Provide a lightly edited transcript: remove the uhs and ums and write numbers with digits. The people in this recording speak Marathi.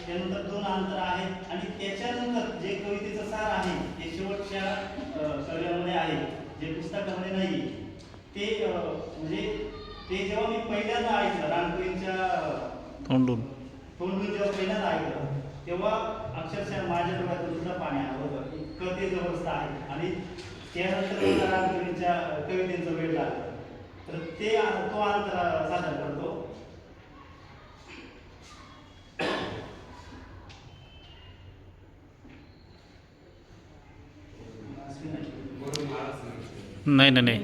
त्यानंतर 2 अंतर आहेत आणि त्याच्यानंतर जे कवितेचं सार आहे ते शेवटच्या कवितेमध्ये आहे, जे पुस्तकामध्ये नाही ते म्हणजे ते जेव्हा मी पहिल्यांदा ऐकलं रानकोळींच्या तोंडून जेव्हा पहिल्यांदा ऐकलं तेव्हा अक्षरशः माझ्या डोळ्यातून सुद्धा पाणी आलं होतं. इतकं ते जबरदस्त आहे आणि त्यानंतर मला रानकोळींच्या कवितेचं वेळ लागलं. तर ते तो अंतर सादर करतो. नाही नाही नाही